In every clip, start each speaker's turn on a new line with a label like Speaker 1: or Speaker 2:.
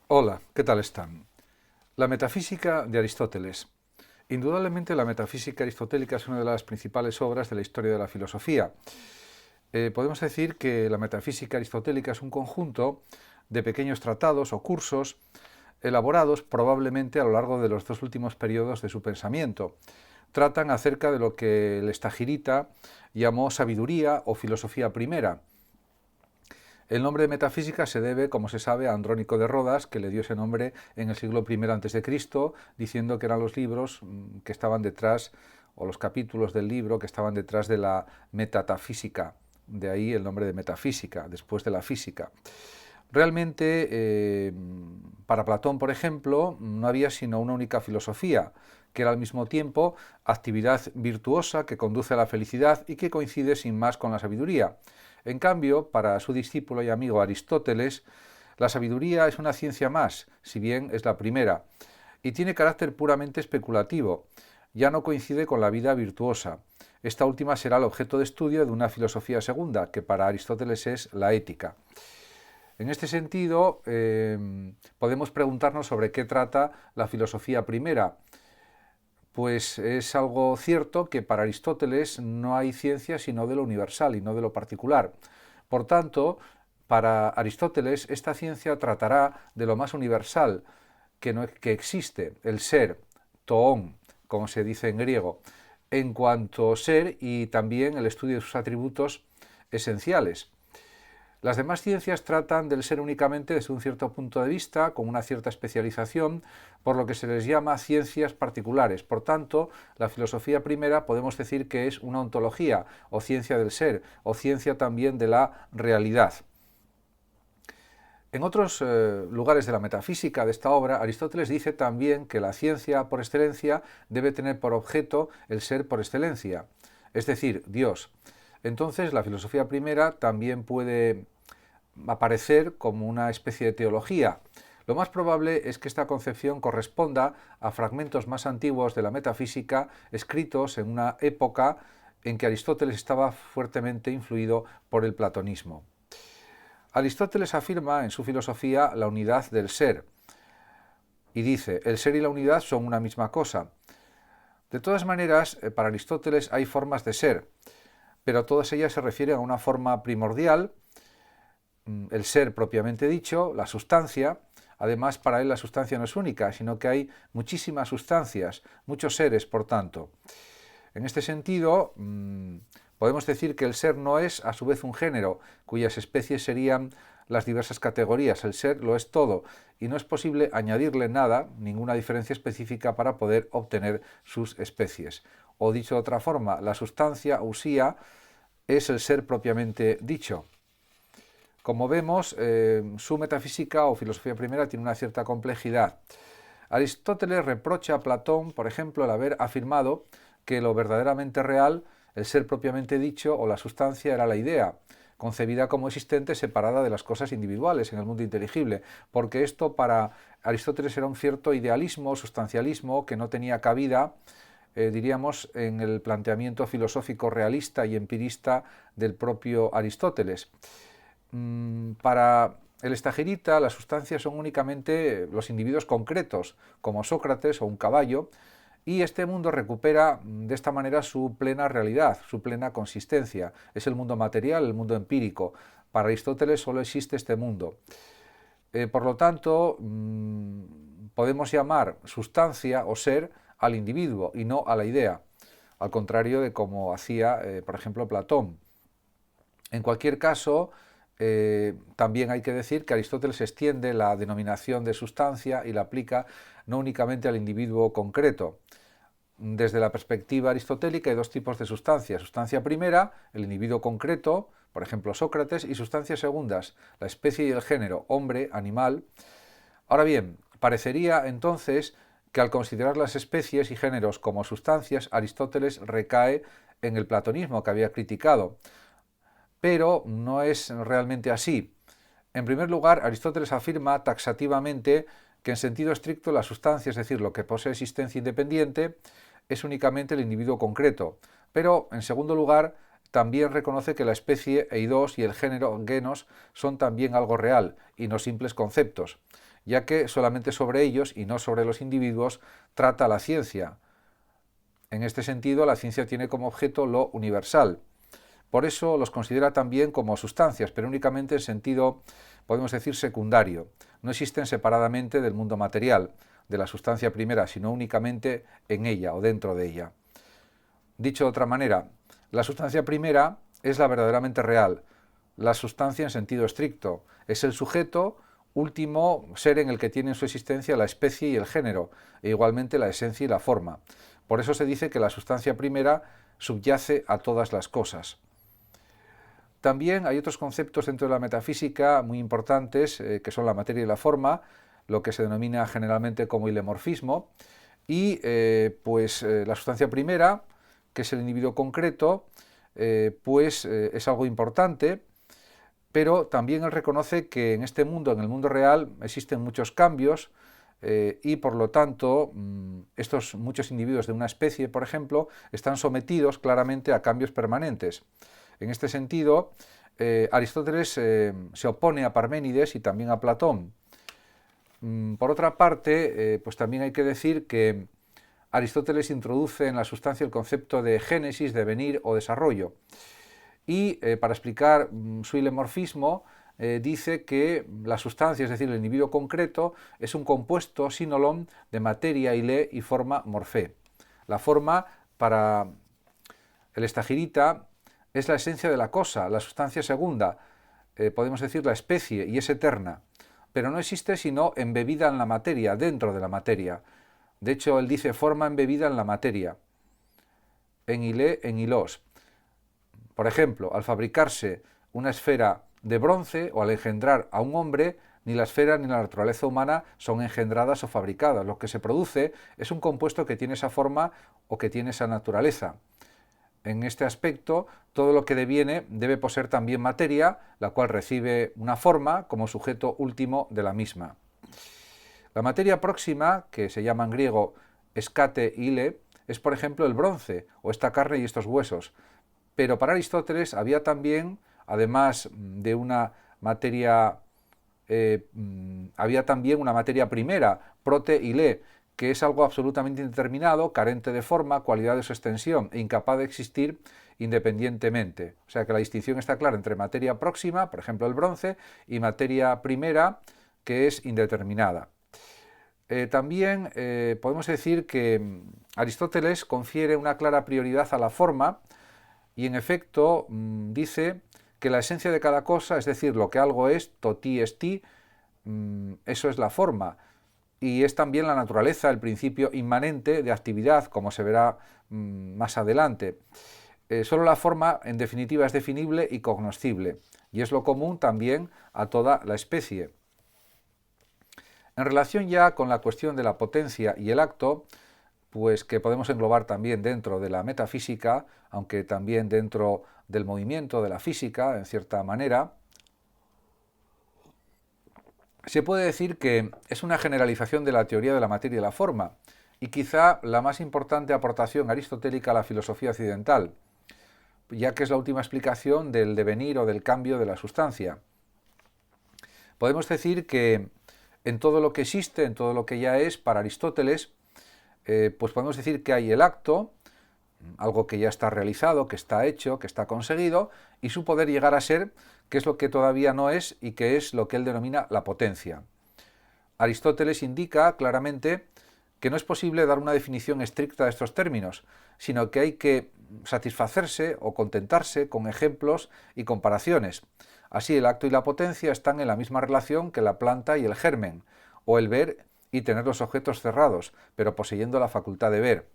Speaker 1: Hola, ¿qué tal están? La metafísica de Aristóteles. Indudablemente la metafísica aristotélica es una de las principales obras de la historia de la filosofía. Podemos decir que la metafísica aristotélica es un conjunto de pequeños tratados o cursos elaborados probablemente a lo largo de los dos últimos periodos de su pensamiento. Tratan acerca de lo que el Estagirita llamó sabiduría o filosofía primera. El nombre de metafísica se debe, como se sabe, a Andrónico de Rodas, que le dio ese nombre en el siglo I a.C., diciendo que eran los libros que estaban detrás, o los capítulos del libro que estaban detrás de la metatafísica. De ahí el nombre de metafísica, después de la física. Realmente, para Platón, por ejemplo, no había sino una única filosofía, que era al mismo tiempo actividad virtuosa que conduce a la felicidad y que coincide sin más con la sabiduría. En cambio, para su discípulo y amigo Aristóteles, la sabiduría es una ciencia más, si bien es la primera, y tiene carácter puramente especulativo. Ya no coincide con la vida virtuosa. Esta última será el objeto de estudio de una filosofía segunda, que para Aristóteles es la ética. En este sentido, podemos preguntarnos sobre qué trata la filosofía primera. Pues es algo cierto que para Aristóteles no hay ciencia sino de lo universal y no de lo particular. Por tanto, para Aristóteles esta ciencia tratará de lo más universal que existe, el ser, toón, como se dice en griego, en cuanto ser y también el estudio de sus atributos esenciales. Las demás ciencias tratan del ser únicamente desde un cierto punto de vista, con una cierta especialización, por lo que se les llama ciencias particulares. Por tanto, la filosofía primera podemos decir que es una ontología, o ciencia del ser, o ciencia también de la realidad. En otros lugares de la metafísica de esta obra, Aristóteles dice también que la ciencia por excelencia debe tener por objeto el ser por excelencia, es decir, Dios. Entonces, la filosofía primera también puede aparecer como una especie de teología. Lo más probable es que esta concepción corresponda a fragmentos más antiguos de la metafísica escritos en una época en que Aristóteles estaba fuertemente influido por el platonismo. Aristóteles afirma en su filosofía la unidad del ser y dice, el ser y la unidad son una misma cosa. De todas maneras, para Aristóteles hay formas de ser, pero todas ellas se refieren a una forma primordial, el ser propiamente dicho, la sustancia. Además, para él la sustancia no es única, sino que hay muchísimas sustancias, muchos seres, por tanto. En este sentido, podemos decir que el ser no es a su vez un género, cuyas especies serían las diversas categorías. El ser lo es todo y no es posible añadirle nada, ninguna diferencia específica para poder obtener sus especies. O dicho de otra forma, la sustancia, usía, es el ser propiamente dicho. Como vemos, su metafísica o filosofía primera tiene una cierta complejidad. Aristóteles reprocha a Platón, por ejemplo, el haber afirmado que lo verdaderamente real, el ser propiamente dicho o la sustancia era la idea, concebida como existente separada de las cosas individuales en el mundo inteligible, porque esto para Aristóteles era un cierto idealismo, sustancialismo, que no tenía cabida, diríamos, en el planteamiento filosófico realista y empirista del propio Aristóteles. Para el Estagirita, las sustancias son únicamente los individuos concretos, como Sócrates o un caballo, y este mundo recupera de esta manera su plena realidad, su plena consistencia. Es el mundo material, el mundo empírico. Para Aristóteles solo existe este mundo. Por lo tanto, podemos llamar sustancia o ser al individuo y no a la idea, al contrario de como hacía, por ejemplo, Platón. En cualquier caso, también hay que decir que Aristóteles extiende la denominación de sustancia y la aplica no únicamente al individuo concreto. Desde la perspectiva aristotélica hay dos tipos de sustancia. Sustancia primera, el individuo concreto, por ejemplo Sócrates, y sustancias segundas, la especie y el género, hombre, animal. Ahora bien, parecería entonces que al considerar las especies y géneros como sustancias, Aristóteles recae en el platonismo que había criticado. Pero no es realmente así. En primer lugar, Aristóteles afirma taxativamente que en sentido estricto la sustancia, es decir, lo que posee existencia independiente, es únicamente el individuo concreto. Pero, en segundo lugar, también reconoce que la especie, eidos, y el género, genos, son también algo real, y no simples conceptos. ya que solamente sobre ellos y no sobre los individuos trata la ciencia. En este sentido, la ciencia tiene como objeto lo universal. Por eso los considera también como sustancias, pero únicamente en sentido, podemos decir, secundario. No existen separadamente del mundo material, de la sustancia primera, sino únicamente en ella o dentro de ella. Dicho de otra manera, la sustancia primera es la verdaderamente real, la sustancia en sentido estricto, es el sujeto último ser en el que tiene su existencia la especie y el género, e igualmente la esencia y la forma. Por eso se dice que la sustancia primera subyace a todas las cosas. También hay otros conceptos dentro de la metafísica muy importantes, que son la materia y la forma, lo que se denomina generalmente como hilemorfismo, y la sustancia primera, que es el individuo concreto, es algo importante, pero también él reconoce que en este mundo, en el mundo real, existen muchos cambios y por lo tanto estos muchos individuos de una especie, por ejemplo, están sometidos claramente a cambios permanentes. En este sentido, Aristóteles se opone a Parménides y también a Platón. Por otra parte, pues también hay que decir que Aristóteles introduce en la sustancia el concepto de génesis, devenir o desarrollo. Y para explicar su hilemorfismo, dice que la sustancia, es decir, el individuo concreto, es un compuesto sinolon de materia, hile y forma morfé. La forma, para el estagirita, es la esencia de la cosa, la sustancia segunda, podemos decir la especie, y es eterna, pero no existe sino embebida en la materia, dentro de la materia. De hecho, él dice forma embebida en la materia, en hilé, en hilos. Por ejemplo, al fabricarse una esfera de bronce o al engendrar a un hombre, ni la esfera ni la naturaleza humana son engendradas o fabricadas. Lo que se produce es un compuesto que tiene esa forma o que tiene esa naturaleza. En este aspecto, todo lo que deviene debe poseer también materia, la cual recibe una forma como sujeto último de la misma. La materia próxima, que se llama en griego escate ile, es por ejemplo el bronce o esta carne y estos huesos. Pero para Aristóteles había también, además de una materia, había también una materia primera, prote ile, que es algo absolutamente indeterminado, carente de forma, cualidades o extensión e incapaz de existir independientemente. O sea que la distinción está clara entre materia próxima, por ejemplo el bronce, y materia primera, que es indeterminada. También podemos decir que Aristóteles confiere una clara prioridad a la forma y en efecto dice que la esencia de cada cosa, es decir, lo que algo es, to ti esti, eso es la forma. Y es también la naturaleza, el principio inmanente de actividad, como se verá más adelante. Solo la forma, en definitiva, es definible y cognoscible, y es lo común también a toda la especie. En relación ya con la cuestión de la potencia y el acto, pues que podemos englobar también dentro de la metafísica, aunque también dentro del movimiento de la física, en cierta manera, se puede decir que es una generalización de la teoría de la materia y la forma, y quizá la más importante aportación aristotélica a la filosofía occidental, ya que es la última explicación del devenir o del cambio de la sustancia. Podemos decir que en todo lo que existe, en todo lo que ya es, para Aristóteles, pues podemos decir que hay el acto, algo que ya está realizado, que está hecho, que está conseguido, y su poder llegar a ser, que es lo que todavía no es y que es lo que él denomina la potencia. Aristóteles indica claramente que no es posible dar una definición estricta de estos términos, sino que hay que satisfacerse o contentarse con ejemplos y comparaciones. Así el acto y la potencia están en la misma relación que la planta y el germen, o el ver y tener los objetos cerrados, pero poseyendo la facultad de ver.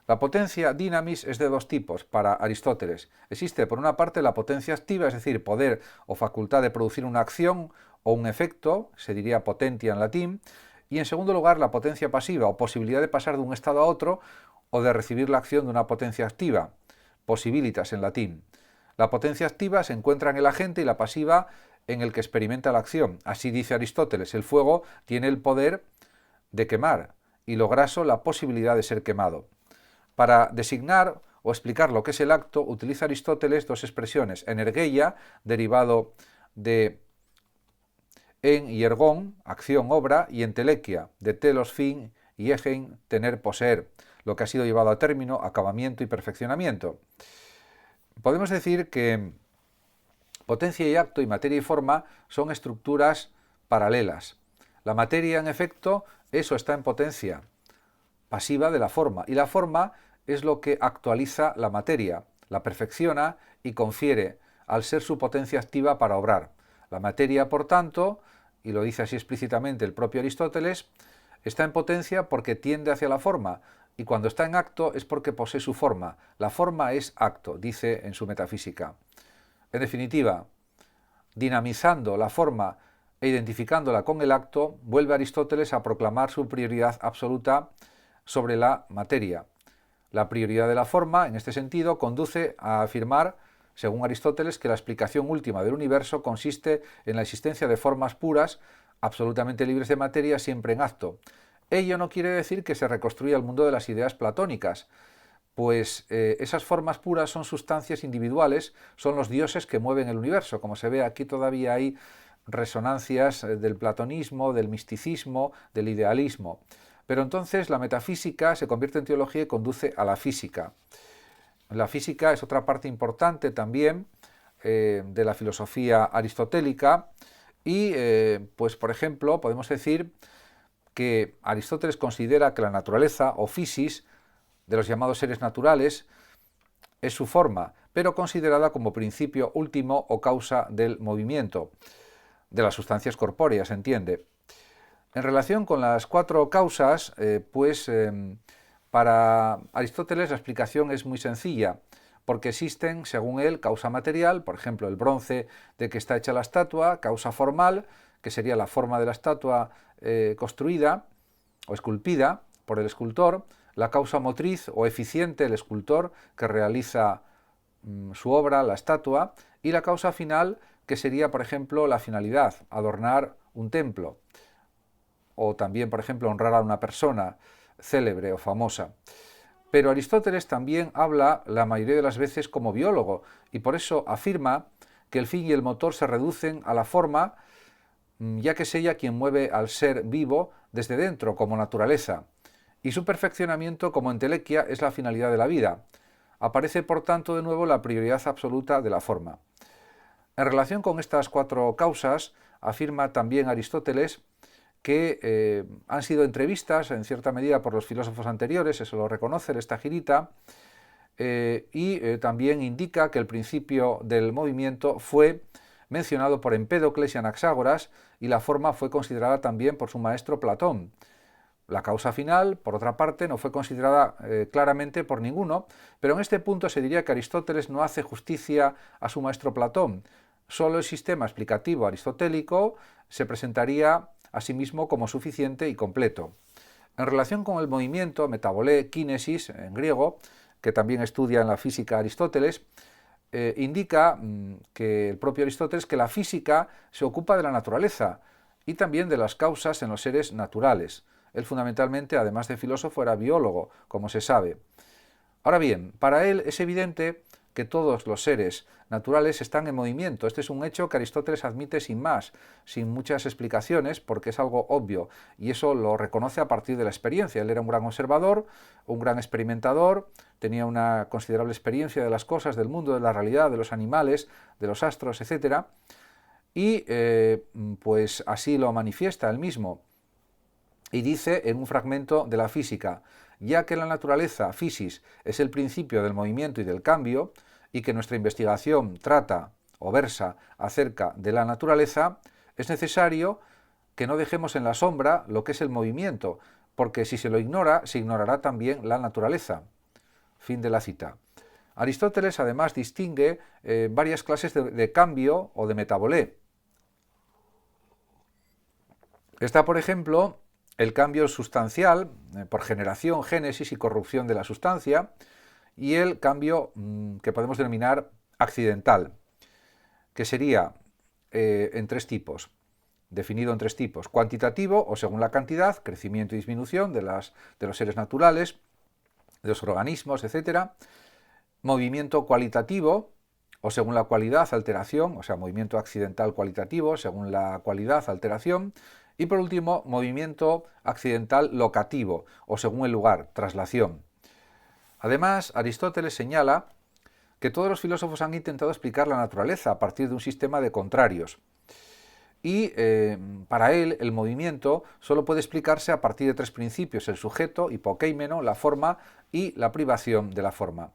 Speaker 1: La potencia dynamis es de dos tipos para Aristóteles. Existe por una parte la potencia activa, es decir, poder o facultad de producir una acción o un efecto, se diría potentia en latín, y en segundo lugar la potencia pasiva o posibilidad de pasar de un estado a otro o de recibir la acción de una potencia activa, possibilitas en latín. La potencia activa se encuentra en el agente y la pasiva en el que experimenta la acción. Así dice Aristóteles, el fuego tiene el poder de quemar y lo graso la posibilidad de ser quemado. Para designar o explicar lo que es el acto, utiliza Aristóteles dos expresiones, energeia, derivado de en hiergón, acción, obra, y en telequia, de telos, fin, y egen, tener, poseer, lo que ha sido llevado a término, acabamiento y perfeccionamiento. Podemos decir que potencia y acto y materia y forma son estructuras paralelas. La materia, en efecto, eso está en potencia pasiva de la forma, y la forma es lo que actualiza la materia, la perfecciona y confiere al ser su potencia activa para obrar. La materia, por tanto, y lo dice así explícitamente el propio Aristóteles, está en potencia porque tiende hacia la forma, y cuando está en acto es porque posee su forma. La forma es acto, dice en su Metafísica. En definitiva, dinamizando la forma e identificándola con el acto, vuelve Aristóteles a proclamar su prioridad absoluta sobre la materia. La prioridad de la forma, en este sentido, conduce a afirmar, según Aristóteles, que la explicación última del universo consiste en la existencia de formas puras, absolutamente libres de materia, siempre en acto. Ello no quiere decir que se reconstruya el mundo de las ideas platónicas, pues esas formas puras son sustancias individuales, son los dioses que mueven el universo. Como se ve, aquí todavía hay resonancias del platonismo, del misticismo, del idealismo. Pero entonces la metafísica se convierte en teología y conduce a la física. La física es otra parte importante también de la filosofía aristotélica y, pues por ejemplo, podemos decir que Aristóteles considera que la naturaleza o physis de los llamados seres naturales es su forma, pero considerada como principio último o causa del movimiento, de las sustancias corpóreas, entiende. En relación con las cuatro causas, para Aristóteles la explicación es muy sencilla, porque existen, según él, causa material, por ejemplo, el bronce de que está hecha la estatua, causa formal, que sería la forma de la estatua construida o esculpida por el escultor, la causa motriz o eficiente, el escultor que realiza su obra, la estatua, y la causa final, que sería, por ejemplo, la finalidad, adornar un templo, o también, por ejemplo, honrar a una persona célebre o famosa. Pero Aristóteles también habla la mayoría de las veces como biólogo, y por eso afirma que el fin y el motor se reducen a la forma, ya que es ella quien mueve al ser vivo desde dentro, como naturaleza, y su perfeccionamiento como entelequia es la finalidad de la vida. Aparece, por tanto, de nuevo la prioridad absoluta de la forma. En relación con estas cuatro causas, afirma también Aristóteles que han sido entrevistas en cierta medida por los filósofos anteriores, eso lo reconoce el Estagirita, y también indica que el principio del movimiento fue mencionado por Empédocles y Anaxágoras y la forma fue considerada también por su maestro Platón. La causa final, por otra parte, no fue considerada claramente por ninguno, pero en este punto se diría que Aristóteles no hace justicia a su maestro Platón. Solo el sistema explicativo aristotélico se presentaría a sí mismo como suficiente y completo. En relación con el movimiento, metabolé, kínesis, en griego, que también estudia en la física Aristóteles, indica que el propio Aristóteles que la física se ocupa de la naturaleza y también de las causas en los seres naturales. Él fundamentalmente, además de filósofo, era biólogo, como se sabe. Ahora bien, para él es evidente que todos los seres naturales están en movimiento. Este es un hecho que Aristóteles admite sin más, sin muchas explicaciones, porque es algo obvio, y eso lo reconoce a partir de la experiencia. Él era un gran observador, un gran experimentador, tenía una considerable experiencia de las cosas, del mundo, de la realidad, de los animales, de los astros, etc. Y pues así lo manifiesta él mismo. Y dice en un fragmento de la física: ya que la naturaleza, physis, es el principio del movimiento y del cambio, y que nuestra investigación trata o versa acerca de la naturaleza, es necesario que no dejemos en la sombra lo que es el movimiento, porque si se lo ignora, se ignorará también la naturaleza. Fin de la cita. Aristóteles además distingue varias clases de cambio o de metabolé. Está, por ejemplo, el cambio sustancial por generación, génesis y corrupción de la sustancia, y el cambio que podemos denominar accidental, que sería en tres tipos, definido en tres tipos: cuantitativo, o según la cantidad, crecimiento y disminución de los seres naturales, de los organismos, etc. Movimiento cualitativo, o según la cualidad, alteración, o sea, movimiento accidental cualitativo, según la cualidad, alteración, y por último, movimiento accidental locativo, o según el lugar, traslación. Además, Aristóteles señala que todos los filósofos han intentado explicar la naturaleza a partir de un sistema de contrarios. Y para él el movimiento solo puede explicarse a partir de tres principios: el sujeto, hipokéimeno, la forma, y la privación de la forma.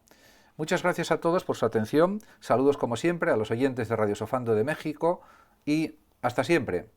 Speaker 1: Muchas gracias a todos por su atención, saludos como siempre a los oyentes de Radio Sofando de México y hasta siempre.